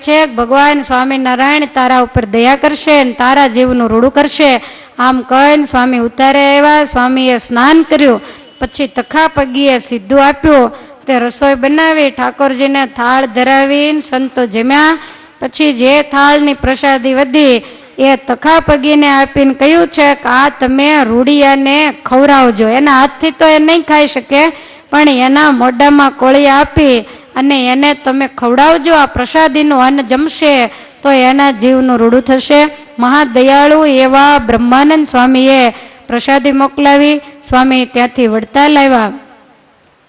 છે ભગવાન સ્વામિનારાયણ તારા ઉપર દયા કરશે અને તારા જીવનું રૂડું કરશે. આમ કહીને સ્વામી ઉતારે આવ્યા. સ્વામીએ સ્નાન કર્યું, પછી તખા પગીએ સીધું આપ્યું. તે રસોઈ બનાવી ઠાકોરજીને થાળ ધરાવીને સંતો જમ્યા. પછી જે થાળની પ્રસાદી વધી એ તખા પગીને આપીને કહ્યું છે કે આ તમે રૂડિયાને ખવડાવજો. એના હાથથી તો એ નહીં ખાઈ શકે, પણ એના મોઢામાં કોળિયા આપી અને એને તમે ખવડાવજો. આ પ્રસાદીનું અન્ન જમશે તો એના જીવનું રૂડું થશે. મહાદયાળુ એવા બ્રહ્માનંદ સ્વામીએ પ્રસાદી મોકલાવી. સ્વામી ત્યાંથી વડતાલ આવ્યા.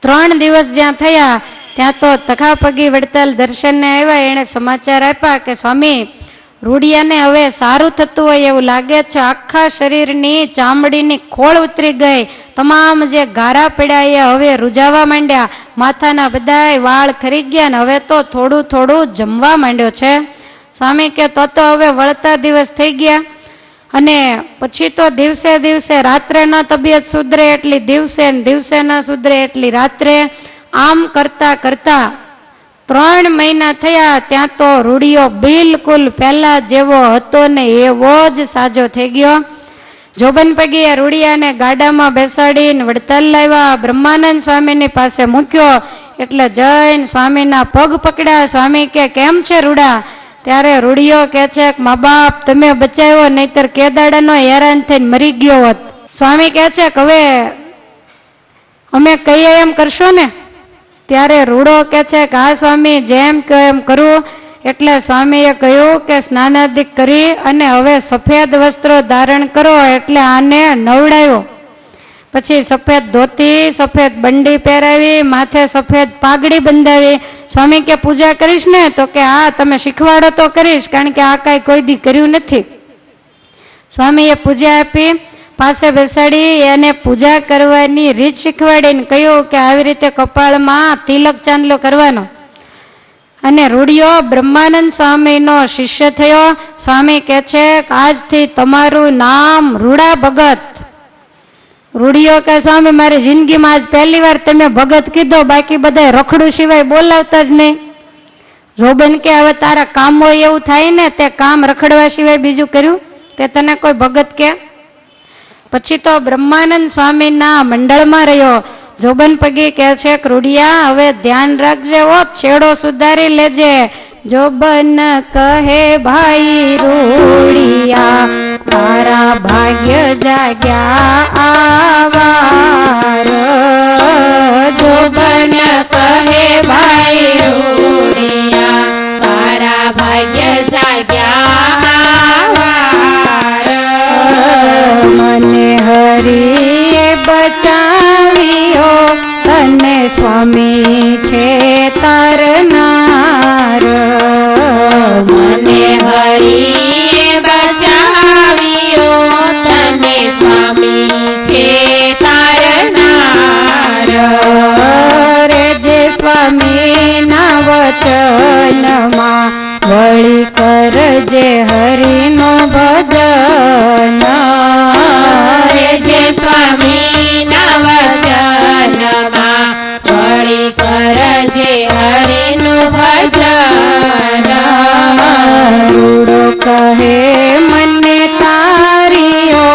3 દિવસ જ્યાં થયા ત્યાં તો તખાપગી વડતાલ દર્શનને આવ્યા. એણે સમાચાર આપ્યા કે સ્વામી રૂડિયાને હવે સારું થતું હોય એવું લાગે છે. આખા શરીરની ચામડીની ખોળ ઉતરી ગઈ, તમામ જે ગારા પડ્યા એ હવે રૂજાવા માંડ્યા, માથાના બધાય વાળ ખરી ગયા ને હવે તો થોડું થોડું જમવા માંડ્યો છે. સ્વામી કે તો હવે વળતા દિવસ થઈ ગયા અને પછી તો દિવસે દિવસે રાત્રે ન તબિયત સુધરે એટલી દિવસે, દિવસે ન સુધરે એટલી રાત્રે. આમ કરતા કરતા 3 મહિના થયા. ત્યાં તો રૂડિયો બિલકુલ પહેલા જેવો હતો ને એવો જ સાજો થઈ ગયો. જોબન પગીએ રૂડિયાને ગાડામાં બેસાડીને વડતાલ લાવ્યા. બ્રહ્માનંદ સ્વામીની પાસે મૂક્યો એટલે જૈન સ્વામીના પગ પકડ્યા. સ્વામી કે કેમ છે રૂડા? ત્યારે રૂડિયો કે છે કે મા બાપ તમે બચાવ્યો, નહીતર કેદાડાનો હેરાન થઈને મરી ગયો હોત. સ્વામી કે છે કે હવે અમે કહીએ એમ કરશો ને? ત્યારે રૂડો કે છે કે હા સ્વામી જેમ કહો એમ કરું. એટલે સ્વામીએ કહ્યું કે સ્નાનાદિક કરી અને હવે સફેદ વસ્ત્રો ધારણ કરો. એટલે આને નવડાવ્યો. પછી સફેદ ધોતી, સફેદ બંડી પહેરાવી, માથે સફેદ પાઘડી બંધાવી. સ્વામી કે પૂજા કરીશ ને? તો કે હા તમે શીખવાડો તો કરીશ, કારણ કે આ કાંઈ કોઈ દી કર્યું નથી. સ્વામીએ પૂજા આપી, પાસે બેસાડી એને પૂજા કરવાની રીત શીખવાડીને કહ્યું કે આવી રીતે કપાળમાં તિલક ચાંદલો કરવાનો. અને રૂડિયો બ્રહ્માનંદ સ્વામીનો શિષ્ય થયો. સ્વામી કહે છે કે આજથી તમારું નામ રૂડા ભગત. રૂડિયો કે સ્વામી મારી જિંદગીમાં આજ પહેલી વાર તમે ભગત કીધો, બાકી બધા રખડું સિવાય બોલાવતા જ નહીં. જોબન કે હવે તારા કામો એવું થાય ને, તે કામ રખડવા સિવાય બીજું કર્યું તે તને કોઈ ભગત કે? પછી તો બ્રહ્માનંદ સ્વામીના મંડળમાં રહ્યો. જોબન પગી કહે છે કે રૂડિયા હવે ધ્યાન રાખજે, ઓ છેડો સુધારી લેજે. જોબન કહે ભાઈ રૂડિયા તારા ભાગ્ય જાગ્યા આવાર. જોબન કહે ભાઈ રૂડિયા તારા ભાગ્ય જાગ્યા આવાર. મને હરિએ બચાવ્યો તને સ્વામી છે તારનાર. મને હરિએ બચાવ્યો તને સ્વામી છે તારનાર. રે જે સ્વામી ના વચનમાં વળી કરજે હરિનો ભજન. રે જે સ્વામી ના વચનમાં વળી કરજે હરિનું ભજન. રૂડો કહે મને તારીઓ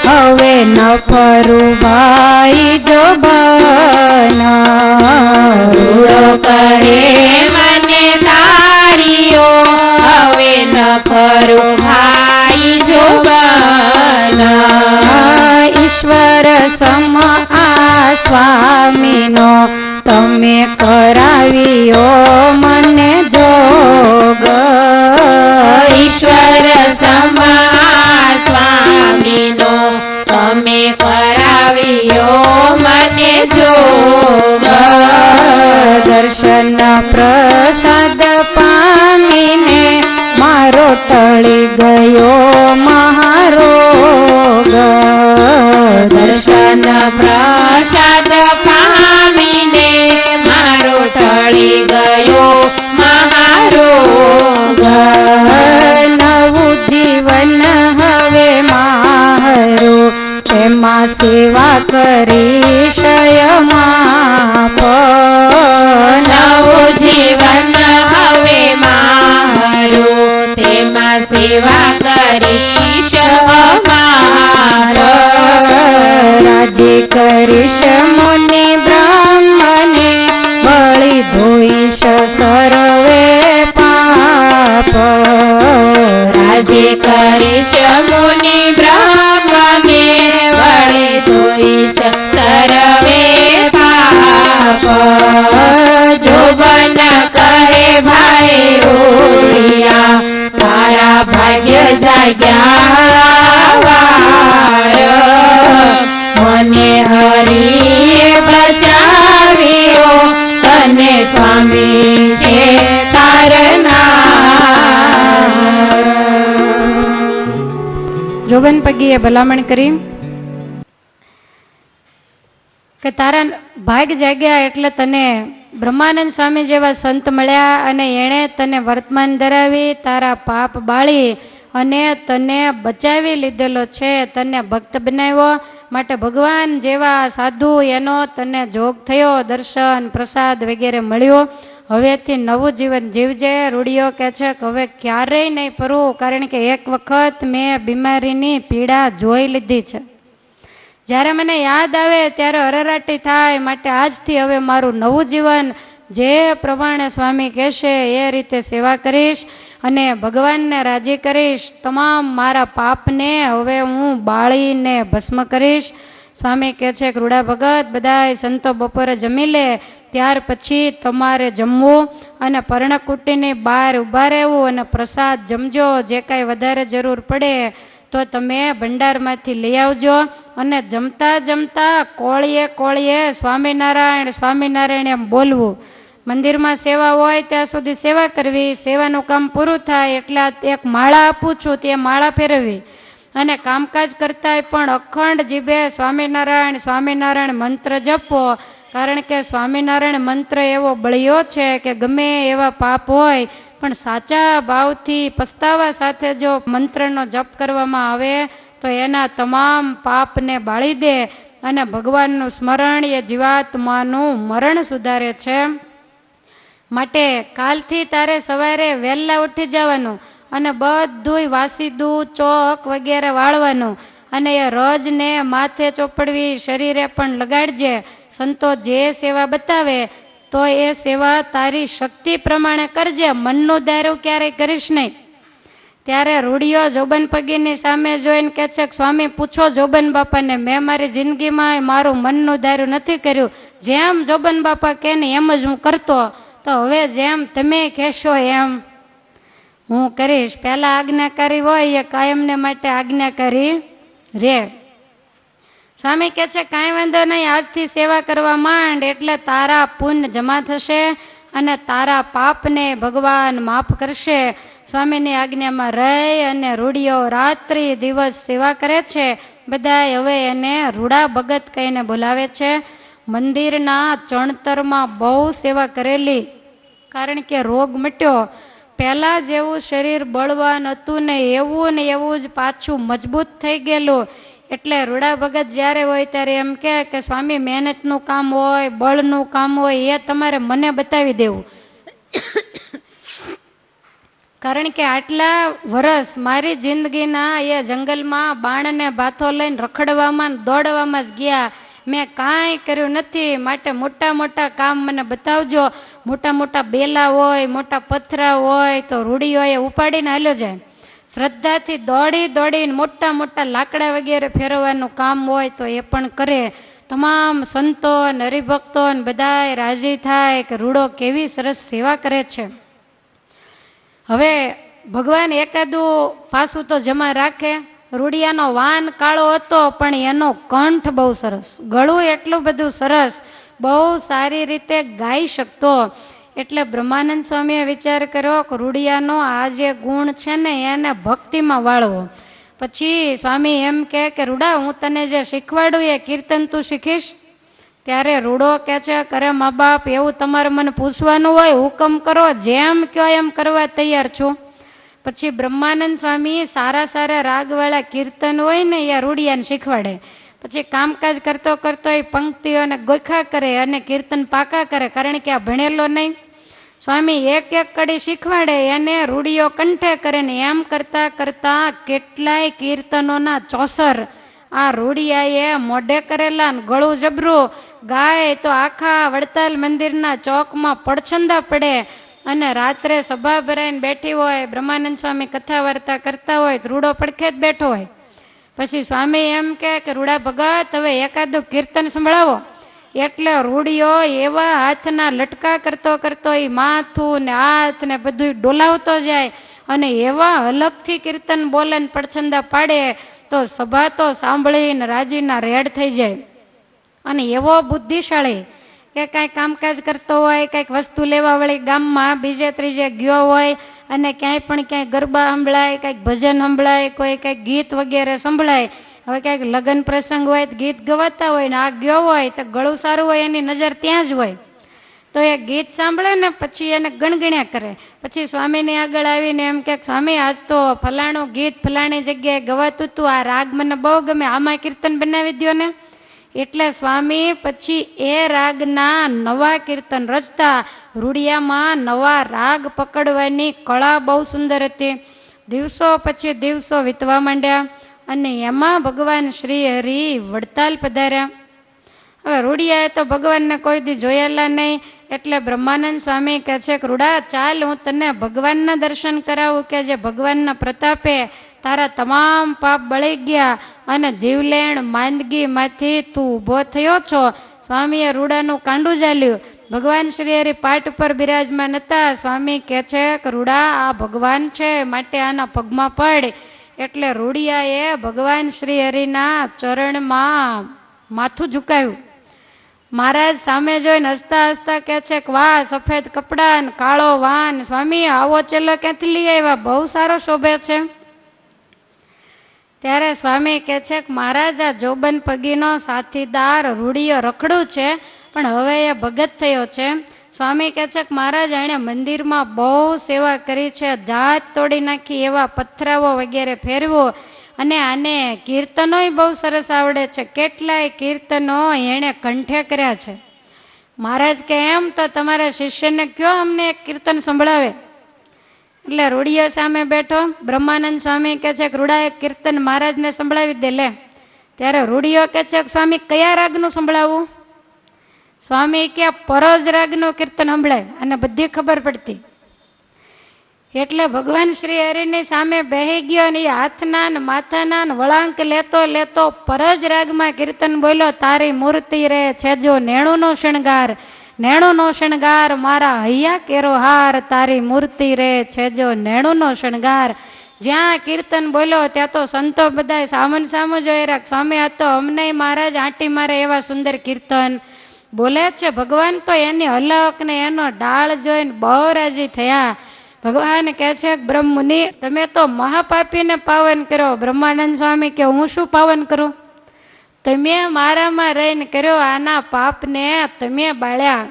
હવે ન ફરું ભાઈ જોબન. રૂડો કહે મને તારીઓ હવે ન ફરું ભાઈ જોબન. ઈશ્વર સમ આ સ્વામીનો તમે કરાવ્યો મને જોગ. ઈશ્વર સમા સ્વામીનો તમે કરાવ્યો મને જોગ. દર્શન પ્રસાદ પામીને મારો ટળી ગયો મહારોગ. દર્શન પ્રસાદ પામીને મારો ટળી ગયો મહારોગ. સેવા કરીશ અમાર. રાજી કરીશ મુનિ બ્રહ્મને બળી ધોઈશ સર્વે પાપ. રાજી કરીશ મુનિ બ્રહ્મને વળે ધોઈશ સર્વે પાપ. જોબન કહે ભાઈ રોડિયા તારા ભાગ્ય જાગ્યા વાર. મને હરિએ બચાવ્યો તને સ્વામી છે તારના. જોબન પગીએ ભલામણ કરી કે તારા ભાગ જાગ્યા એટલે તને બ્રહ્માનંદ સ્વામી જેવા સંત મળ્યા અને એણે તને વર્તમાન ધરાવી તારા પાપ બાળી અને તને બચાવી લીધેલો છે, તને ભક્ત બનાવ્યો. માટે ભગવાન જેવા સાધુ એનો તને જોગ થયો, દર્શન પ્રસાદ વગેરે મળ્યો. હવેથી નવું જીવન જીવજે. રૂડિયો કહે છે કે હવે ક્યારેય નહીં ફરવું, કારણ કે એક વખત મેં બીમારીની પીડા જોઈ લીધી છે. જ્યારે મને યાદ આવે ત્યારે અરરાટી થાય. માટે આજથી હવે મારું નવું જીવન જે પ્રમાણે સ્વામી કહેશે એ રીતે સેવા કરીશ અને ભગવાનને રાજી કરીશ. તમામ મારા પાપને હવે હું બાળીને ભસ્મ કરીશ. સ્વામી કહે છે કે રૂડા ભગત બધાય સંતો બપોરે જમી લે, ત્યાર પછી તમારે જમવું અને પર્ણકુટીની બહાર ઊભા રહેવું અને પ્રસાદ જમજો. જે કાંઈ વધારે જરૂર પડે તો તમે ભંડારમાંથી લઈ આવજો. અને જમતા જમતા કોળીએ કોળીએ સ્વામિનારાયણ સ્વામિનારાયણ એમ બોલવું. મંદિરમાં સેવા હોય ત્યાં સુધી સેવા કરવી. સેવાનું કામ પૂરું થાય એટલે એક માળા આપું છું, તે માળા ફેરવવી. અને કામકાજ કરતાંય પણ અખંડ જીભે સ્વામિનારાયણ સ્વામિનારાયણ મંત્ર જપો. કારણ કે સ્વામિનારાયણ મંત્ર એવો બળિયો છે કે ગમે એવા પાપ હોય પણ સાચા ભાવથી પસ્તાવા સાથે જો મંત્રનો જપ કરવામાં આવે તો એના તમામ પાપને બાળી દે અને ભગવાનનું સ્મરણ એ જીવાત્માનું મરણ સુધારે છે. માટે કાલથી તારે સવારે વહેલા ઉઠી જવાનું અને બધુંય વાસી દૂધ ચોક વગેરે વાળવાનું અને એ રજને માથે ચોપડવી, શરીરે પણ લગાડજે. સંતો જે સેવા બતાવે તો એ સેવા તારી શક્તિ પ્રમાણે કરજે, મનનું દારૂ ક્યારેય કરીશ નહીં. ત્યારે રૂડિયો જોબન પગીની સામે જોઈને કહે છે કે સ્વામી પૂછો જોબન બાપાને, મેં મારી જિંદગીમાં મારું મનનું દારૂ નથી કર્યું. જેમ જોબન બાપા કહે ને એમ જ હું કરતો, તો હવે જેમ તમે કહેશો એમ હું કરીશ. પહેલા આજ્ઞાકારી હોય એ કાયમને માટે આજ્ઞાકારી રે. સ્વામી કહે છે કાંઈ વાંધો નહીં, આજથી સેવા કરવા માંડ એટલે તારા પુણ્ય જમા થશે અને તારા પાપને ભગવાન માફ કરશે. સ્વામીની આજ્ઞામાં રહી અને રૂડિયો રાત્રિ દિવસ સેવા કરે છે. બધા હવે એને રૂડા ભગત કહીને બોલાવે છે. મંદિરના ચણતરમાં બહુ સેવા કરેલી, કારણ કે રોગ મટ્યો. પહેલાં જેવું શરીર બળવાન હતું ને એવું જ પાછું મજબૂત થઈ ગયેલું. એટલે રૂડા ભગત જ્યારે હોય ત્યારે એમ કે સ્વામી મહેનતનું કામ હોય, બળનું કામ હોય એ તમારે મને બતાવી દેવું. કારણ કે આટલા વર્ષ મારી જિંદગીના એ જંગલમાં બાણને ભાથો લઈને રખડવામાં દોડવામાં જ ગયા. મેં કાંઈ કર્યું નથી. માટે મોટા મોટા કામ મને બતાવજો. મોટા મોટા બેલા હોય, મોટા પથરા હોય તો રૂડીઓએ ઉપાડીને હાલ્યો જાય. શ્રદ્ધાથી દોડી દોડીને મોટા મોટા લાકડા વગેરે ફેરવવાનું કામ હોય તો એ પણ કરે. તમામ સંતો અને હરિભક્તો બધાય રાજી થાય કે રૂડો કેવી સરસ સેવા કરે છે. હવે ભગવાન એકાદું પાછું તો જમા રાખે. રૂડિયાનો વાન કાળો હતો પણ એનો કંઠ બહુ સરસ, ગળું એટલું બધું સરસ, બહુ સારી રીતે ગાઈ શકતો. એટલે બ્રહ્માનંદ સ્વામીએ વિચાર કર્યો કે રૂડિયાનો આ જે ગુણ છે ને એને ભક્તિમાં વાળવો. પછી સ્વામી એમ કહે કે રૂડા હું તને જે શીખવાડું એ કીર્તન તું શીખીશ? ત્યારે રૂડો કહે છે કરે મા બાપ એવું તમારે મને પૂછવાનું હોય, હુકમ કરો, જેમ કહો એમ કરવા તૈયાર છું. પછી બ્રહ્માનંદ સ્વામી સારા સારા રાગવાળા કીર્તન હોય ને એ રૂડિયાને શીખવાડે. પછી કામકાજ કરતો કરતો એ પંક્તિઓને ગોખા કરે અને કીર્તન પાકા કરે, કારણ કે આ ભણેલો નહીં. સ્વામી એક એક કડી શીખવાડે, એને રૂઢિઓ કંઠે કરે ને એમ કરતા કરતા કેટલાય કીર્તનોના ચોસર આ રૂઢિયાએ મોઢે કરેલા ને ગળું જબરું ગાય તો આખા વડતાલ મંદિરના ચોકમાં પડછંદા પડે. અને રાત્રે સભા ભરાઈને બેઠી હોય, બ્રહ્માનંદ સ્વામી કથા વાર્તા કરતા હોય, રૂડો પડખે જ બેઠો હોય. પછી સ્વામી એમ કે રૂડા ભગત હવે એકાદું કીર્તન સંભળાવો. એટલે રૂડિયો એવા હાથના લટકા કરતો કરતો એ માથું ને હાથ ને બધું ડોલાવતો જાય અને એવા અલગથી કીર્તન બોલે ને પડછંદા પાડે તો સભા તો સાંભળીને રાજીના રેડ થઈ જાય. અને એવો બુદ્ધિશાળી કે કાંઈ કામકાજ કરતો હોય, કાંઈક વસ્તુ લેવા વળી ગામમાં બીજે ત્રીજે ગયો હોય અને ક્યાંય પણ ક્યાંય ગરબા સંભળાય, કાંઈક ભજન સંભળાય, કોઈ કાંઈક ગીત વગેરે સંભળાય. હવે ક્યાંક લગ્ન પ્રસંગ હોય ગીત ગવાતા હોય ને આ ગયો હોય તો ગળું સારું હોય એની નજર ત્યાં જ હોય. તો એ ગીત સાંભળે ને પછી એને ગણગણ્યા કરે. પછી સ્વામીની આગળ આવીને એમ કે સ્વામી આજ તો ફલાણું ગીત ફલાણી જગ્યાએ ગવાતું હતું, આ રાગ મને બહુ ગમે, આમાં કીર્તન બનાવી દો ને. એટલે સ્વામી પછી એ રાગના નવા કીર્તન રચતા. રૂડિયામાં નવા રાગ પકડવાની કળા બહુ સુંદર હતી. દિવસો પછી દિવસો વીતવા માંડ્યા અને એમાં ભગવાન શ્રી હરિ વડતાલ પધાર્યા. હવે રૂડિયાએ તો ભગવાનને કોઈ દી જોયેલા નહીં. એટલે બ્રહ્માનંદ સ્વામી કહે છે કે રૂડા ચાલ હું તને ભગવાનના દર્શન કરાવું કે જે ભગવાનના પ્રતાપે તારા તમામ પાપ બળી ગયા અને જીવલેણ માંદગીમાંથી તું ઊભો થયો છો. સ્વામીએ રૂડાનું કાંડું ચાલ્યું. ભગવાન શ્રી હરિ પાટ ઉપર બિરાજમાન હતા. સ્વામી કહે છે કે રૂડા આ ભગવાન છે માટે આના પગમાં પડ. એટલે રૂડિયાએ ભગવાન શ્રી હરિના ચરણમાં માથું ઝુકાવ્યું. મહારાજ સામે જોઈને હસતા હસતા કહે છે કે વાહ સફેદ કપડા ને કાળો વાન, સ્વામી આવો ચેલો ક્યાંથી લઈ આવ્યા, બહુ સારો શોભે છે. ત્યારે સ્વામી કહે છે કે મહારાજ આ જોબન પગીનો સાથીદાર રૂડિયો રખડું છે પણ હવે એ ભગત થયો છે. સ્વામી કહે છે કે મહારાજ એણે મંદિરમાં બહુ સેવા કરી છે, જાત તોડી નાખી, એવા પથરાવો વગેરે ફેરવો અને આને કીર્તનોય બહુ સરસ આવડે છે, કેટલાય કીર્તનો એણે કંઠે કર્યા છે. મહારાજ કે એમ તો તમારા શિષ્યને કયો અમને એક કીર્તન સંભળાવે. એટલે રૂડિયો સામે બેઠો. બ્રહ્માનંદ સ્વામી કહે છે કે રૂડા એક કીર્તન મહારાજને સંભળાવી દે લે. ત્યારે રૂડિયો કહે છે કે સ્વામી કયા રાગનું સંભળાવું. સ્વામી કે પરોજ રાગનું કીર્તન સંભળાય અને બધી ખબર પડતી. એટલે ભગવાન શ્રી હરિની સામે બેહી ગયો ને હાથના ને માથાના ને વળાંક લેતો લેતો પરજ રાગમાં કીર્તન બોલ્યો. તારી મૂર્તિ રે છે જો નેણુનો શણગાર, નેણુનો શણગાર મારા હૈયા કેરો હાર, તારી મૂર્તિ રે છે જો નેણુનો શણગાર. જ્યાં કીર્તન બોલ્યો ત્યાં તો સંતો બધા સામન સામું જોઈ રાખ. સ્વામી આ તો અમને મહારાજ આંટી મારે એવા સુંદર કીર્તન બોલે છે. ભગવાન તો એની હલક ને એનો ડાળ જોઈને બહુ રાજી થયા. ભગવાન કહે છે બ્રહ્મુનિ તમે તો મહાપાપીને પાવન કર્યો. બ્રહ્માનંદ સ્વામી કે હું શું પાવન કરું, તમે મારામાં રહીને કર્યો, આના પાપને તમે બાળ્યા.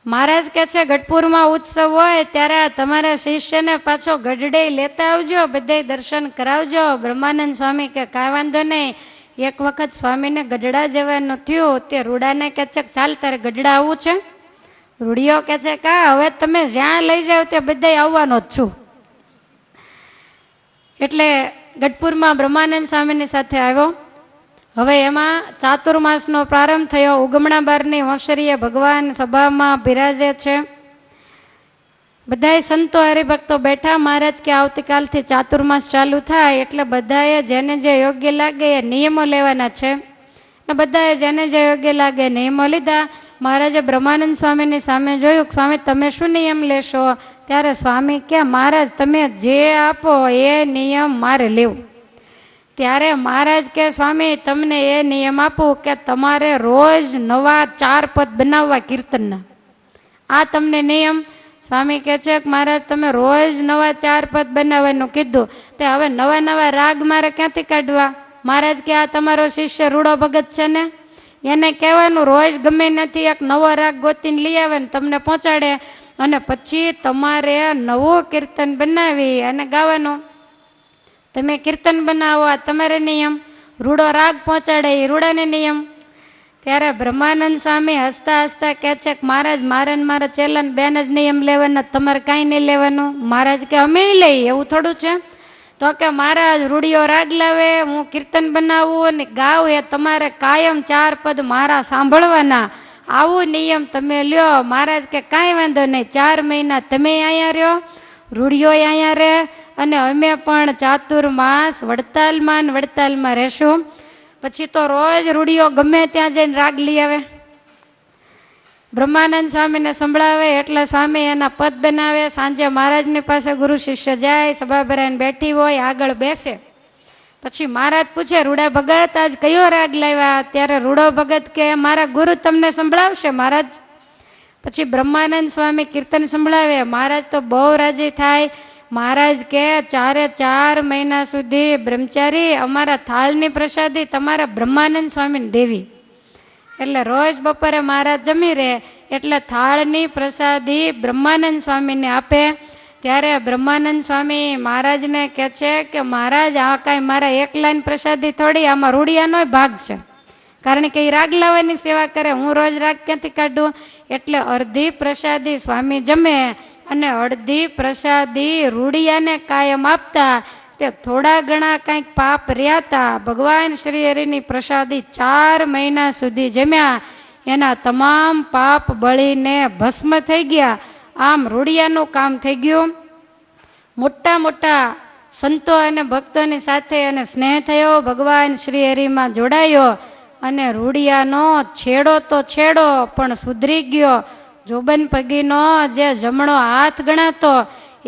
મહારાજ કહે છે ગઢપુરમાં ઉત્સવ હોય ત્યારે તમારા શિષ્યને પાછો ગઢડે લેતા આવજો, બધે દર્શન કરાવજો. બ્રહ્માનંદ સ્વામી કે કાંઈ વાંધો નહીં. એક વખત સ્વામીને ગઢડા જવાનું થયું. તે રૂડાને કહે છે ચાલ તારે ગઢડા આવવું છે. રૂડિયો કહે છે કે હવે તમે જ્યાં લઈ જાઓ તે બધા આવવાનો જ છું. એટલે ગઢપુરમાં બ્રહ્માનંદ સ્વામીની સાથે આવ્યો. હવે એમાં ચાતુર્માસનો પ્રારંભ થયો. ઉગમણા બારની હોંશરીએ ભગવાન સભામાં બિરાજે છે. બધાય સંતો હરિભક્તો બેઠા. મહારાજ કે આવતીકાલથી ચાતુર્માસ ચાલુ થાય એટલે બધાએ જેને જે યોગ્ય લાગે એ નિયમો લેવાના છે. ને બધાએ જેને જે યોગ્ય લાગે નિયમો લીધા. મહારાજે બ્રહ્માનંદ સ્વામીની સામે જોયું. સ્વામી તમે શું નિયમ લેશો. ત્યારે સ્વામી કે મહારાજ તમે જે આપો એ નિયમ મારે લેવું. ત્યારે મહારાજ કે સ્વામી તમને એ નિયમ આપું કે તમારે રોજ નવા 4 પદ બનાવવા કીર્તનના. આ તમને નિયમ. સ્વામી કહે છે કે મહારાજ તમે રોજ નવા 4 પદ બનાવવાનું કીધું, તે હવે નવા નવા રાગ મારે ક્યાંથી કાઢવા. મહારાજ કે આ તમારો શિષ્ય રૂડો ભગત છે ને, એને કહેવાનું રોજ ગમે નથી એક નવો રાગ ગોતીને લઈ આવે ને તમને પહોંચાડે અને પછી તમારે નવું કીર્તન બનાવી અને ગાવાનું. તમે કીર્તન બનાવો આ તમારે નિયમ, રૂડો રાગ પહોંચાડે એ રૂડાને નિયમ. ત્યારે બ્રહ્માનંદ સ્વામી હસતા હસતા કહે છે કે મહારાજ મારે ને મારા ચેલાને બેન જ નિયમ લેવાના, તમારે કાંઈ નહીં લેવાનું. મહારાજ કે અમે લઈ, એવું થોડું છે. તો કે મહારાજ રૂડિયો રાગ લાવે, હું કીર્તન બનાવું અને ગાઉં, એ તમારે કાયમ 4 પદ મારા સાંભળવાના, આવું નિયમ તમે લ્યો. મહારાજ કે કાંઈ વાંધો નહીં, 4 મહિના તમે અહીંયા રહ્યો, રૂડિયો અહીંયા રહે, અને અમે પણ ચાતુર્માસ વડતાલમાં રહેશું. પછી તો રોજ રૂડિયો ગમે ત્યાં જઈને રાગ લઈ આવે, બ્રહ્માનંદ સ્વામીને સંભળાવે એટલે સ્વામી એના પદ બનાવે. સાંજે મહારાજની પાસે ગુરુ શિષ્ય જાય, સભા ભરાઈને બેઠી હોય, આગળ બેસે. પછી મહારાજ પૂછે, રૂડા ભગત આજ કયો રાગ લાવ્યા? ત્યારે રૂડો ભગત કે મારા ગુરુ તમને સંભળાવશે મહારાજ. પછી બ્રહ્માનંદ સ્વામી કીર્તન સંભળાવે. મહારાજ તો બહુ રાજી થાય. મહારાજ કે 4 મહિના સુધી બ્રહ્મચારી અમારા થાળની પ્રસાદી તમારા બ્રહ્માનંદ સ્વામીને દેવી. એટલે રોજ બપોરે મહારાજ જમી રહે એટલે થાળની પ્રસાદી બ્રહ્માનંદ સ્વામીને આપે. ત્યારે બ્રહ્માનંદ સ્વામી મહારાજને કહે છે કે મહારાજ આ કાંઈ મારા એકલાની પ્રસાદી થોડી, આમાં રૂડિયાનો ભાગ છે, કારણ કે એ રાગ લાવવાની સેવા કરે, હું રોજ રાગ ક્યાંથી કાઢું. એટલે અડધી પ્રસાદી સ્વામી જમે અને અડધી પ્રસાદી રૂડિયાને કાયમ આપતા. તે થોડા ઘણા કંઈક પાપ રહ્યા હતા. ભગવાન શ્રી હરિની પ્રસાદી 4 મહિના સુધી જમ્યા, એના તમામ પાપ બળીને ભસ્મ થઈ ગયા. આમ રૂડિયાનું કામ થઈ ગયું. મોટા મોટા સંતો અને ભક્તોની સાથે એને સ્નેહ થયો, ભગવાન શ્રી હરિમાં જોડાયો અને રૂડિયાનો છેડો તો છેડો પણ સુધરી ગયો. જોબન પગીનો જે જમણો હાથ ગણાતો,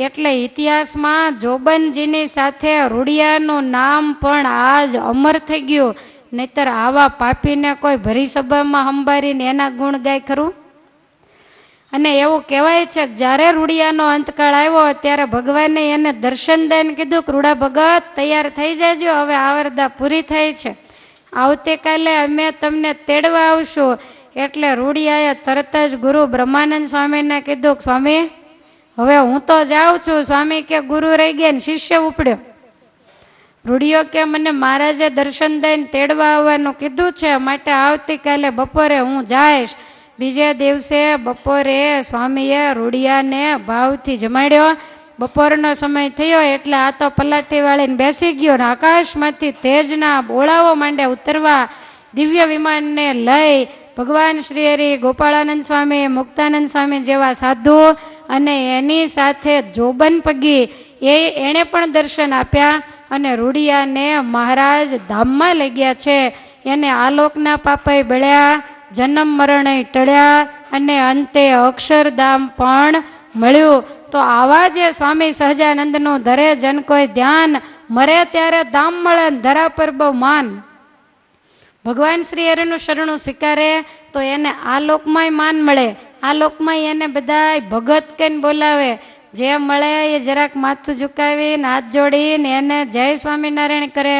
એટલે ઇતિહાસમાં જોબનજીની સાથે રૂડિયાનું નામ પણ આજ અમર થઈ ગયું. નહીતર આવા પાપીને કોઈ ભરી સભામાં સંભાળીને એના ગુણ ગાય ખરું? અને એવું કહેવાય છે કે જ્યારે રૂડિયાનો અંતકાળ આવ્યો ત્યારે ભગવાને એને દર્શન દઈને કીધું કે રૂડા ભગત તૈયાર થઈ જાજો, હવે આવરદા પૂરી થઈ છે, આવતીકાલે અમે તમને તેડવા આવશું. એટલે રૂડિયાએ તરત જ ગુરુ બ્રહ્માનંદ સ્વામીને કીધું કે સ્વામી હવે હું તો જાઉં છું. સ્વામી કે ગુરુ રહી ગયા ને શિષ્ય ઉપડ્યો. રૂડિયો કે મને મહારાજે દર્શન દઈને તેડવા આવવાનું કીધું છે, માટે આવતીકાલે બપોરે હું જઈશ. બીજે દિવસે બપોરે સ્વામીએ રૂડિયાને ભાવથી જમાડ્યો. બપોરનો સમય થયો એટલે આ તો પલાઠી વાળીને બેસી ગયો ને આકાશમાંથી તેજના બોળાઓ માંડે ઉતરવા. દિવ્ય વિમાનને લઈ ભગવાન શ્રી હરિ, ગોપાળાનંદ સ્વામી, મુક્તાનંદ સ્વામી જેવા સાધુ અને એની સાથે જોબન પગી એણે પણ દર્શન આપ્યા અને રૂડિયાને મહારાજ ધામમાં લઈ ગયા છે. એને આલોકના પાપય બળ્યા, જન્મ મરણય ટળ્યા અને અંતે અક્ષરધામ પણ મળ્યું. તો આવા જે સ્વામી સહજાનંદનું ધરે જન કોઈ ધ્યાન, મરે ત્યારે ધામ મળે, ધરા પર બહુ માન. ભગવાન શ્રી હરિનું શરણું સ્વીકારે તો એને આ લોકમાંય માન મળે, આ લોકમાં એને બધા ભગત કહીને બોલાવે. જે મળે એ જરાક માથું ઝુકાવીને હાથ જોડીને એને જય સ્વામિનારાયણ કરે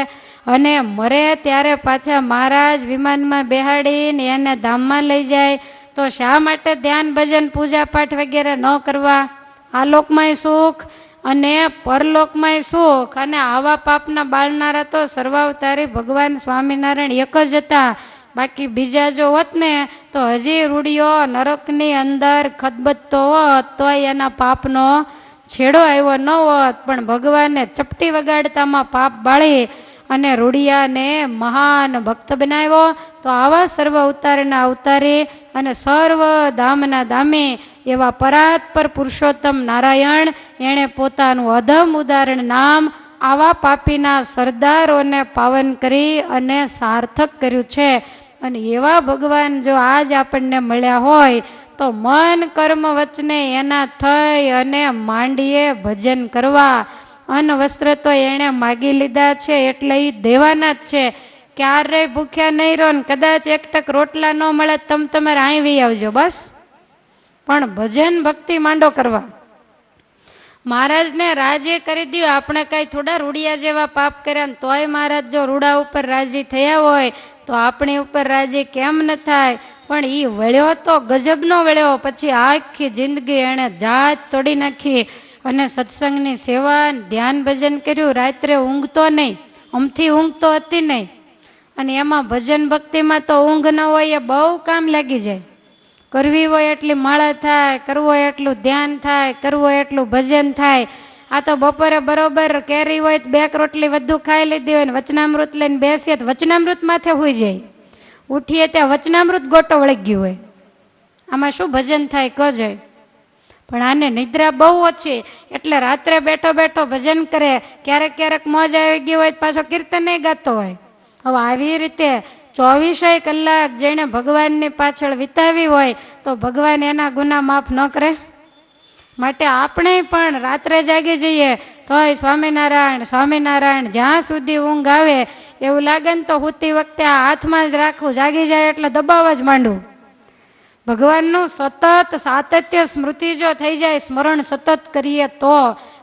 અને મરે ત્યારે પાછા મહારાજ વિમાનમાં બેહાડીને એને ધામમાં લઈ જાય. તો શા માટે ધ્યાન ભજન પૂજા પાઠ વગેરે ન કરવા? આ લોકમાંય સુખ અને પરલોકમાંય સુખ. અને આવા પાપના બાળનારા તો સર્વાવતારી ભગવાન સ્વામિનારાયણ એક જ હતા. બાકી બીજા જો હોત ને તો હજી રૂડિયો નરકની અંદર ખદબદતો હોત તોય એના પાપનો છેડો આવ્યો ન હોત. પણ ભગવાને ચપટી વગાડતામાં પાપ બાળી અને રૂડિયાને મહાન ભક્ત બનાવ્યો. તો આવા સર્વ અવતારના અવતારી અને સર્વ ધામના ધામી એવા પરાત્પર પુરુષોત્તમ નારાયણ, એણે પોતાનું અધમ ઉદાહરણ નામ આવા પાપીના સરદારોને પાવન કરી અને સાર્થક કર્યું છે. અને એવા ભગવાન જો આજ આપણને મળ્યા હોય તો મન કર્મ વચને એના થઈ અને માંડીએ ભજન કરવા. અન્ન વસ્ત્ર તો એણે માગી લીધા છે એટલે એ દેવાના જ છે. ક્યારેય ભૂખ્યા નહીં રહો ને કદાચ 1 ટક રોટલા ન મળે તમારે અહીં વી આવજો બસ. પણ ભજન ભક્તિ માંડો કરવા. મહારાજને રાજી કરી દઉં. આપણે કઈ થોડા રૂડિયા જેવા પાપ કર્યા ને તોય મહારાજ જો રૂડા ઉપર રાજી થયા હોય તો આપણી ઉપર રાજી કેમ ન થાય? પણ એ વળ્યો તો ગજબનો વળ્યો. પછી આખી જિંદગી એણે જાત તોડી નાખી અને સત્સંગની સેવા, ધ્યાન ભજન કર્યું. રાત્રે ઊંઘતો નહીં, અમથી ઊંઘતો હતી નહીં. અને એમાં ભજન ભક્તિમાં તો ઊંઘ ન હોય એ બહુ કામ લાગી જાય. કરવી હોય એટલી માળા થાય, કરવું હોય એટલું ધ્યાન થાય, કરવું હોય એટલું ભજન થાય. આ તો બપોરે બરોબર કેરી હોય તો 2 રોટલી વધુ ખાઈ લીધી હોય ને વચનામૃત લઈને બેસીએ તો વચનામૃત માથે હોઈ જાય. ઉઠીએ ત્યાં વચનામૃત ગોટો વળી ગયું હોય. આમાં શું ભજન થાય કજો. પણ આને નિદ્રા બહુ ઓછી, એટલે રાત્રે બેઠો બેઠો ભજન કરે. ક્યારેક ક્યારેક મોજ આવી ગઈ હોય પાછો કીર્તન ગાતો હોય. હવે આવી રીતે 24 કલાક જેણે ભગવાનની પાછળ વિતાવી હોય તો ભગવાન એના ગુના માફ ન કરે. માટે આપણે પણ રાત્રે જાગી જઈએ તોય સ્વામિનારાયણ સ્વામિનારાયણ જ્યાં સુધી ઊંઘ આવે એવું લાગે ને તો સૂતી વખતે આ હાથમાં જ રાખવું, જાગી જાય એટલે દબાવવા જ માંડવું. ભગવાનનું સતત સાતત્ય સ્મૃતિ જો થઈ જાય, સ્મરણ સતત કરીએ તો,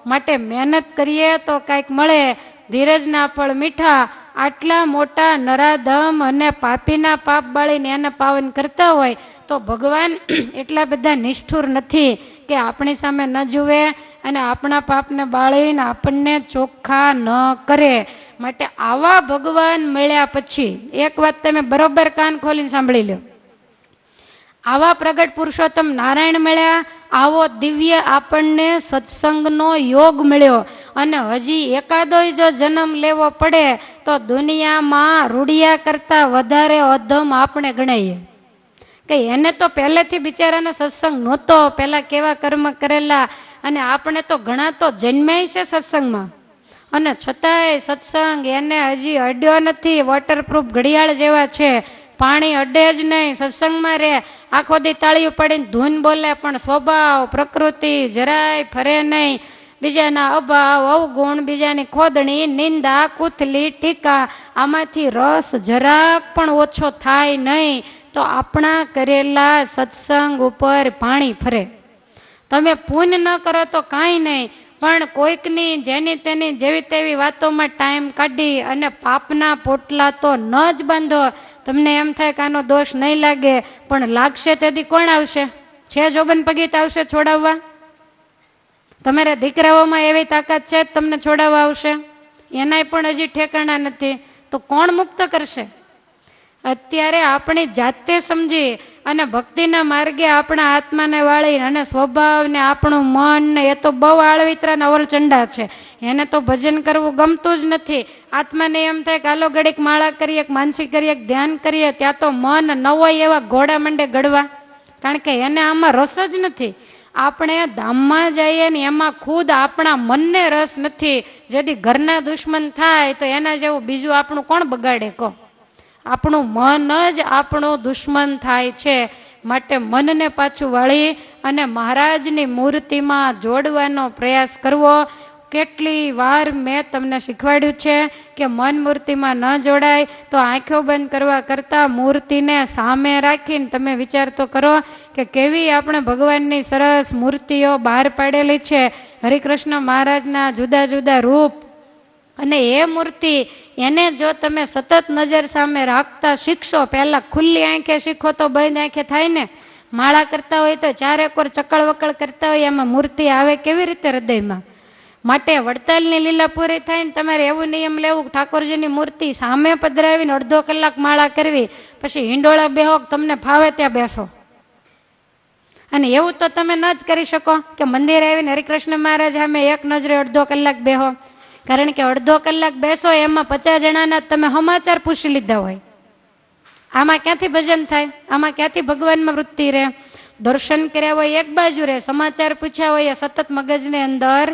માટે મહેનત કરીએ તો કાંઈક મળે. ધીરજના ફળ મીઠા. આટલા મોટા નરાધમ અને પાપીના પાપ બાળીને એને પાવન કરતા હોય તો ભગવાન એટલા બધા નિષ્ઠુર નથી કે આપણી સામે ન જુએ અને આપણા પાપને બાળીને આપણને ચોખ્ખા ન કરે. માટે આવા ભગવાન મળ્યા પછી એક વાત તમે બરોબર કાન ખોલીને સાંભળી લો. આવા પ્રગટ પુરુષોત્તમ નારાયણ મળ્યા, આવો દિવ્ય આપણને સત્સંગનો યોગ મળ્યો. અને હજી એકાદોય જો જન્મ લેવો પડે તો દુનિયામાં રૂડિયા કરતા વધારે અધમ આપણે ગણાઈએ. કે એને તો પહેલેથી બિચારાને સત્સંગ નહોતો, પહેલા કેવા કર્મ કરેલા, અને આપણે તો ઘણા તો જન્મ્યા છે સત્સંગમાં, અને છતાંય સત્સંગ એને હજી અડ્યો નથી. વોટરપ્રૂફ ઘડિયાળ જેવા છે, પાણી અડે જ નહીં. સત્સંગમાં રે આખો દી તાળીઓ પાડીને ધૂન બોલે પણ સ્વભાવ પ્રકૃતિ જરાય ફરે નહીં. બીજાના અભાવ અવગુણ, બીજાની ખોદણી નિંદા કુથલી ટીકા, આમાંથી રસ જરાક પણ ઓછો થાય નહીં. તો આપણા કરેલા સત્સંગ ઉપર પાણી ફરે. તમે પુણ્ય ન કરો તો કાંઈ નહીં, પણ કોઈકની જેની તેની જેવી તેવી વાતોમાં ટાઈમ કાઢી અને પાપના પોટલા તો ન જ બાંધો. તમને એમ થાય કે આનો દોષ નહીં લાગે, પણ લાગશે તેથી કોણ આવશે? છે જોબન પગીત આવશે છોડાવવા? તમારા દીકરાઓમાં એવી તાકાત છે તમને છોડાવવા આવશે? એનાય પણ હજી ઠેકાણા નથી, તો કોણ મુક્ત કરશે? અત્યારે આપણી જાતે સમજી અને ભક્તિના માર્ગે આપણા આત્માને વાળી અને સ્વભાવને આપણું મન ને એ તો બહુ આળવિતરા નવલચંડા છે, એને તો ભજન કરવું ગમતું જ નથી. આત્માને એમ થાય કે હાલો ઘડીક માળા કરીએ, માનસી કરીએ, ધ્યાન કરીએ, ત્યાં તો મન ન હોય એવા ઘોડા મંડે ગળવા, કારણ કે એને આમાં રસ જ નથી. આપણે ધામમાં જઈએ ને એમાં ખુદ આપણા મનને રસ નથી. જેથી ઘરના દુશ્મન થાય તો એના જેવું બીજું આપણું કોણ બગાડે કહો? આપણું મન જ આપણું દુશ્મન થાય છે. માટે મનને પાછું વળી અને મહારાજની મૂર્તિમાં જોડવાનો પ્રયાસ કરવો. કેટલી વાર મેં તમને શીખવાડ્યું છે કે મન મૂર્તિમાં ન જોડાય તો આંખો બંધ કરવા કરતાં મૂર્તિને સામે રાખીને તમે વિચાર તો કરો કે કેવી આપણે ભગવાનની સરસ મૂર્તિઓ બહાર પાડેલી છે. હરિકૃષ્ણ મહારાજના જુદા જુદા રૂપ, અને એ મૂર્તિ એને જો તમે સતત નજર સામે રાખતા શીખશો, પહેલા ખુલ્લી આંખે શીખો તો બંધ આંખે થાય ને. માળા કરતા હોય તો ચારેક વાર ચકળ વકળ કરતા હોય, એમાં મૂર્તિ આવે કેવી રીતે હૃદયમાં? માટે વડતાલની લીલા પૂરી થાય ને તમારે એવું નિયમ લેવું, ઠાકોરજીની મૂર્તિ સામે પધરાવીને 1/2 કલાક માળા કરવી, પછી હિંડોળા બેહો, તમને ફાવે ત્યાં બેસો. અને એવું તો તમે ન જ કરી શકો કે મંદિરે આવીને હરિકૃષ્ણ મહારાજ સામે એક નજરે 1/2 કલાક બેહો, કારણ કે 1/2 કલાક બેસો એમાં 50 જણાના તમે સમાચાર પૂછી લીધા હોય. આમાં ક્યાંથી ભજન થાય? આમાં ક્યાંથી ભગવાનમાં વૃત્તિ રહે? દર્શન કર્યા હોય એક બાજુ રહે, સમાચાર પૂછ્યા હોય એ સતત મગજની અંદર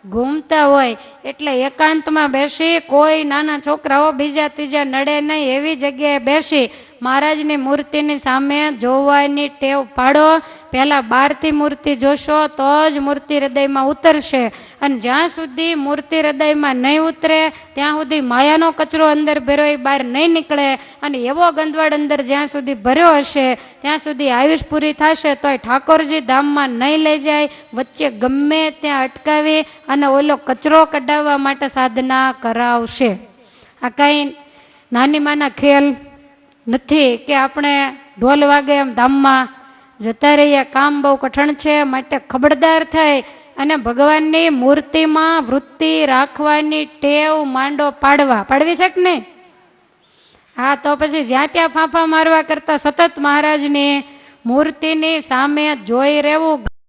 ઘૂમતા હોય. એટલે એકાંતમાં બેસી, કોઈ નાના છોકરાઓ બીજા ત્રીજા નડે નહીં એવી જગ્યાએ બેસી મહારાજની મૂર્તિની સામે જોવાની ટેવ પાડો. પહેલા બહારથી મૂર્તિ જોશો તો જ મૂર્તિ હૃદયમાં ઉતરશે, અને જ્યાં સુધી મૂર્તિ હૃદયમાં નહીં ઉતરે ત્યાં સુધી માયાનો કચરો અંદર ભર્યો એ બહાર નહીં નીકળે, અને એવો ગંદવાડ અંદર જ્યાં સુધી ભર્યો હશે ત્યાં સુધી આયુષ પૂરી થશે તોય ઠાકોરજી ધામમાં નહીં લઈ જાય. વચ્ચે ગમે ત્યાં અટકાવી અને ઓલો કચરો કઢાવવા માટે સાધના કરાવશે. આ કાંઈ નાની માના ખેલ નથી કે આપણે ઢોલ વાગે એમ ધામમાં જતા રહીએ. કામ બહુ કઠણ છે, માટે ખબરદાર થઈ અને ભગવાનની મૂર્તિમાં વૃત્તિ રાખવાની ટેવ માંડો પાડવી છે કે નહીં? હા તો પછી જ્યાં ત્યાં ફાંફા મારવા કરતા સતત મહારાજની મૂર્તિની સામે જોઈ રહેવું